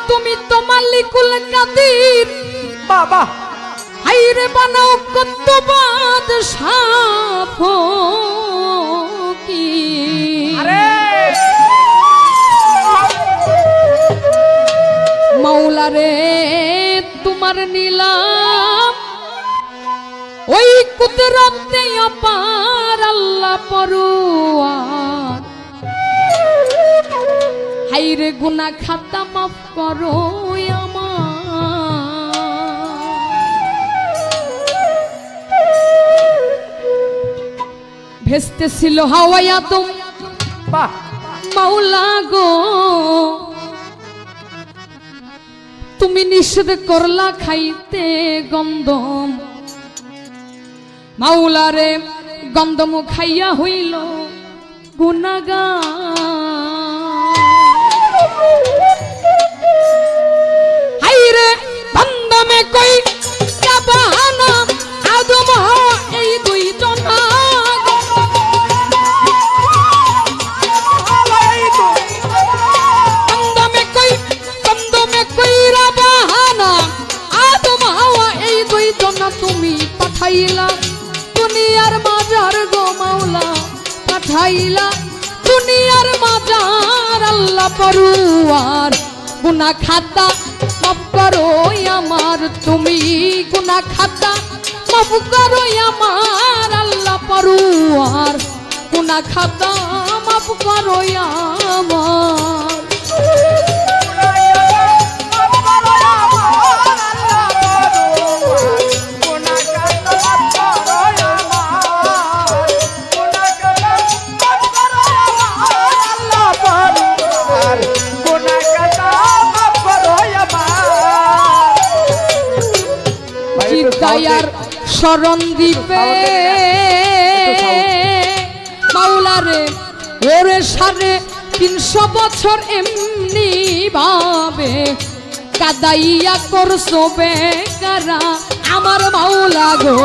তুমি তো মালিকুল কাদির বাবা হাইরে বানাও কত বাদশাহ কি আরে মাওলা রে তোমার নিলাম ওই কুদরতে অপার আল্লাহ পরওয়ার হাইরে গুনাহ খাতা মাফ করো আমার ভেস্তে ছিল হাওয়ায় আদম বাহ মাওলা গো তুমি নিষেধ করলা খাইতে গন্ধম মাওলা রে গন্ধম খাইয়া হইল গুনাহগার হাইরে গন্ধমে কই কাবানা আদম এই দুই জনা তুমি পাঠাইলা দুনিয়ার মাজার গো মাওলা পাঠাইলা দুনিয়ার মাজার আল্লাহ পরওয়ার গুনাহ খাতা মাফ করো আমার তুমি গুনাহ খাতা মাফ করো আমার আল্লাহ পরওয়ার গুনাহ খাতা মাফ করো আমার দয়ার শরণ দিবে মাওলা রে ওরে 350 বছর এমনি ভাবে কাদাইয়া করছো বেকারা আমার মাওলা গো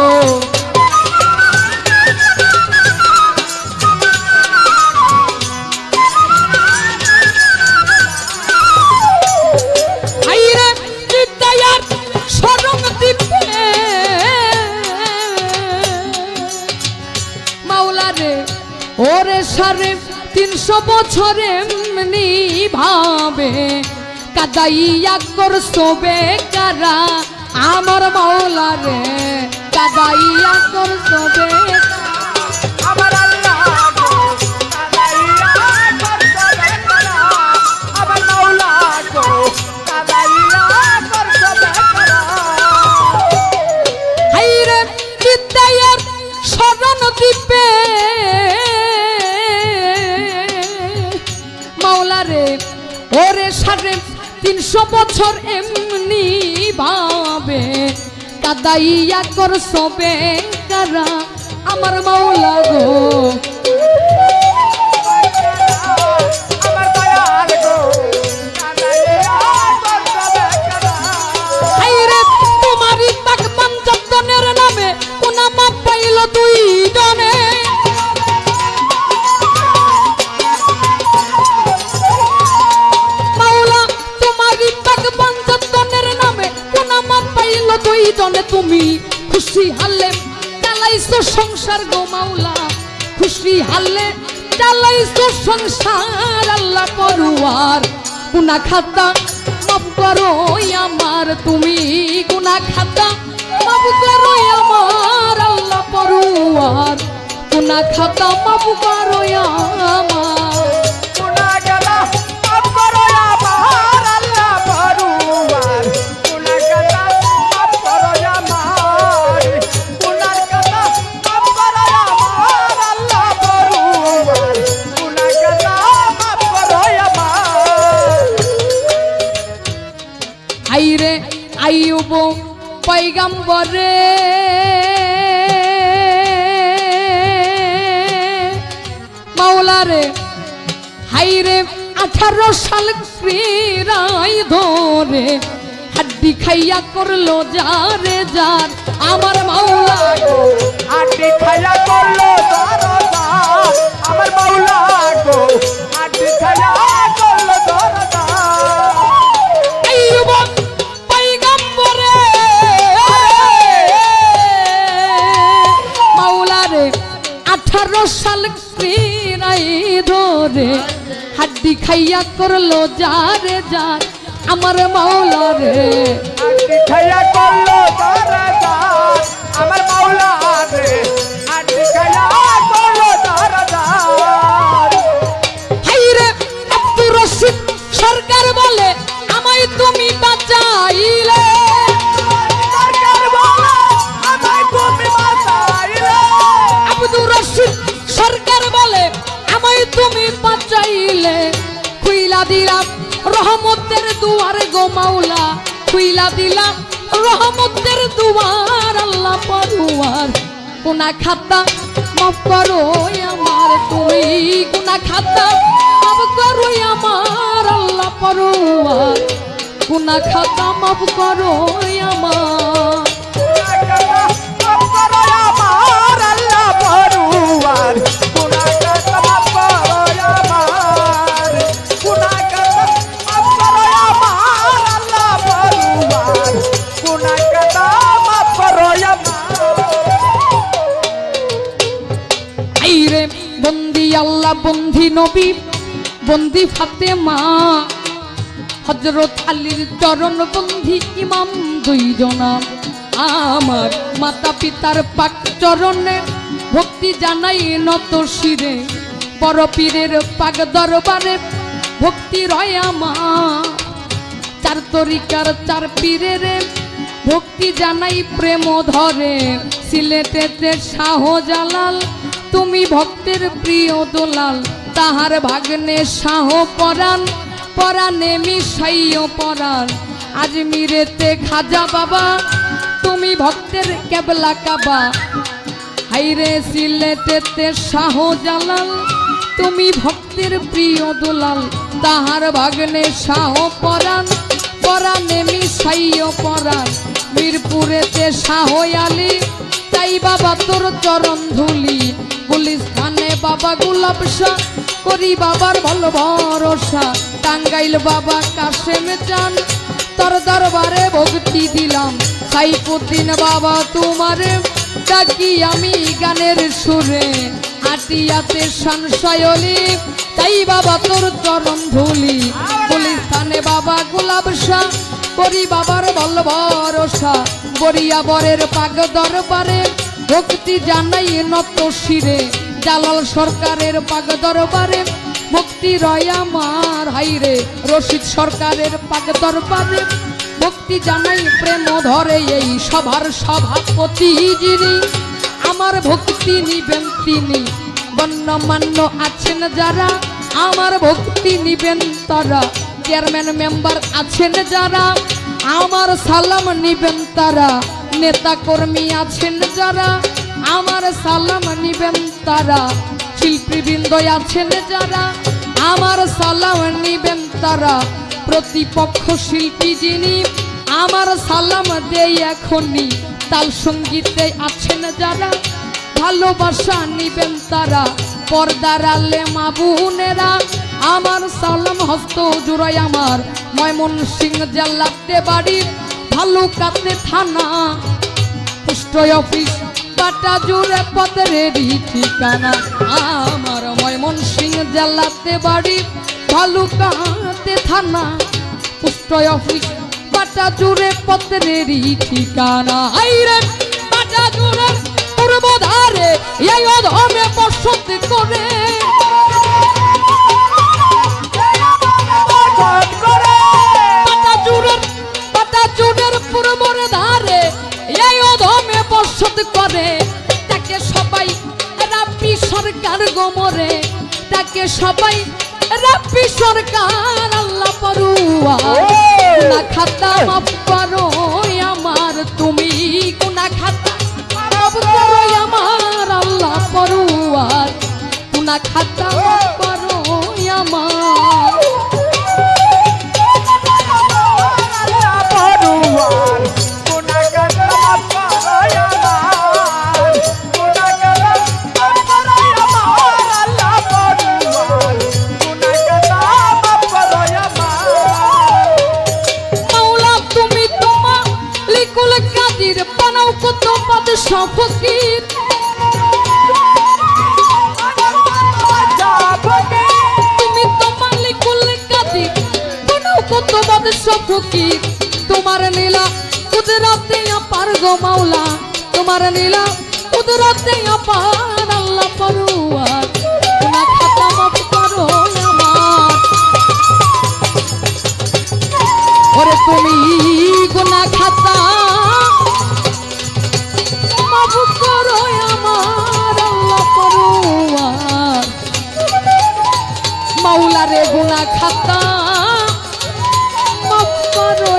ওরে 350 বছর এমনি ভাবে কাদাইয়া করছো বেকারা আমার মাওলা রে কাদাইয়া করছো আমার আল্লাহ গো কাদাইয়া করছো বেকারা আমার মাওলা গো কাদাইয়া করছো বেকারা হাইরে বিদ্যায়ার শরণ দিবে মাওলা রে ওরে 350 বছর এমনি ভাবে কাদাইয়া করছো বেকারা আমার মাওলা গো আমার দয়াল গো কাদাইয়া করছো বেকারা হাইরে তোমারই পাকবান যতনের নামে কোনা মাপ পাইল দুই জনে দুই জনে তুমি খুশি হালে চালাইছো সংসার গো মাওলা খুশি হালে চালাইছো সংসার আল্লাহ পরওয়ার গুনাহ খাতা মাফ করো আমার তুমি গুনাহ খাতা মাফ করো আমার আল্লাহ পরওয়ার গুনাহ খাতা মাফ করো আমার আইরে আইয়ুব পয়গম্বরে মাওলা রে হাইরে 18 সাল ক্রীড়াই ধরে হাড্ডি খাইয়া করলো যারে যার আমার মাওলা গো হাড্ডি খাইয়া করলো দরদার আমার মাওলা গো হাড্ডি খাইয়া করলো দরদার রে হাড্ডি খাইয়া করলো যারে যার আমার মাওলা রে আটি খাইয়া করলো দরদার আমার মাওলা রে আটি খাইয়া করলো দরদার হাইরে আব্দুর রশিদ সরকার বলে আমায় তুমি বাঁচাইলে সরকার বলে আমায় তুমি বাঁচাইলে আব্দুর রশিদ সরকার বলে আমায় তুমি বাঁচাইলে খুইলা দিলাম রহমতের দুয়ার গো মাওলা খুইলা দিলাম রহমতের দুয়ার আল্লাহ পরওয়ার গুনাহ খাতা মাফ করো আমার তুমি গুনাহ খাতা মাফ করো আমার আল্লাহ পরওয়ার গুনাহ খাতা মাফ করো আমার আইরে বন্দি আল্লাহ বন্দি নবী বন্দি ফাতেমা হযরত আলীর চরণ বন্দি ইমাম দুইজনা আমার মাতা পিতার পাক চরণে ভক্তি জানাই নত শিরে বড় পীরের পাক দরবারে ভক্তি রয় আমার চার তরিকার চার পীরের ভক্তি জানাই প্রেম ধরে সিলেটেতে শাহজালাল তুমি ভক্তের প্রিয় দোলাল তাহার ভাগ্নে শাহ পরাণ পরাণে মিশাইও পরাণ আজমিরেতে খাজা বাবা তুমি ভক্তের কেবলা কাবা হাইরে সিলেটেতে শাহজালাল তুমি ভক্তের প্রিয় দোলাল তাহার ভাগ্নে শাহ পরাণ পরাণে মিশাইও পরাণ মিরপুরেতে শাহ আলী তাই বাবা তোর চরণ ধুলি গুলিস্তানে বাবা গোলাপ শাহ করি বাবার ভালো ভরসা টাঙ্গাইল বাবা কাশেম চান তোর দরবারে ভক্তি দিলাম সাইফুদ্দিন বাবা তোমারে ডাকি আমি গানের সুরে আটিয়াতে সংশয়লি তাই বাবা তোর চরণ ধুলি গুলিস্তানে বাবা গোলাপ শাহ করি বাবার ভালো ভরসা বরিয়া বরের পাগ দরবারে ভক্তি জানাই নত শিরে জালাল সরকারের পাগ দরবারে ভক্তি রয় আমার হাইরে রশিদ সরকারের পাগ দরবারে ভক্তি জানাই প্রেম ধরে এই সভার সভাপতি যিনি আমার ভক্তি নিবেন তিনি গণ্যমান্য আছেন যারা আমার ভক্তি নিবেন তারা চেয়ারম্যান মেম্বার আছেন যারা আমার সালাম নিবেন তারা নেতা কর্মী আছেন যারা আমার সালাম নিবেন তারা শিল্পীবৃন্দ আছেন যারা আমার সালাম নিবেন তারা প্রতিপক্ষ শিল্পী যিনি আমার সালাম দেই এখনই তাল সঙ্গীতে আছেন যারা ভালোবাসা নিবেন তারা পর্দার আলে মা বোনেরা আমার সালাম হস্ত জুড়াই আমার ময়মনসিংহ জেলাতে বাড়ি ভালুকাতে থানা পোস্ট অফিস বাটা জুড়ে পথেরই ঠিকানা আমার ময়মনসিংহ জেলাতে বাড়ি ভালুকাতে থানা পোস্ট অফিস বাটা জুড়ে পথেরই ঠিকানা আইরে বাটা জুড়ে পূর্ব ধারে এই অধমে বসত করে বাটা জুড়ের পূর্বর ধারে এই অধমে বসত করে তাকে সবাই রাব্বি সরকার গোমরে তাকে সবাই রাব্বি সরকার আল্লাহ পরুয়া গুনাহ খাতা মাফ করো আমার তুমি গুনাহ খাতা মাফ করো আমার আল্লাহ পরুয়ার গুনাহ খাতা মাফ করো আমার মাওলা তুমি ফকির তোমার নীলা কুদরতে পার গো মাওলা তোমার নীলা কুদরতে পার আল্লাহ পরওয়ার গুনাহ খাতা মাফ করো আমার ওরে তুমি গুনাহ খাতা মাফ করো আমার আল্লাহ পরওয়ার মাওলা রে গুনাহ খাতা মাফ করো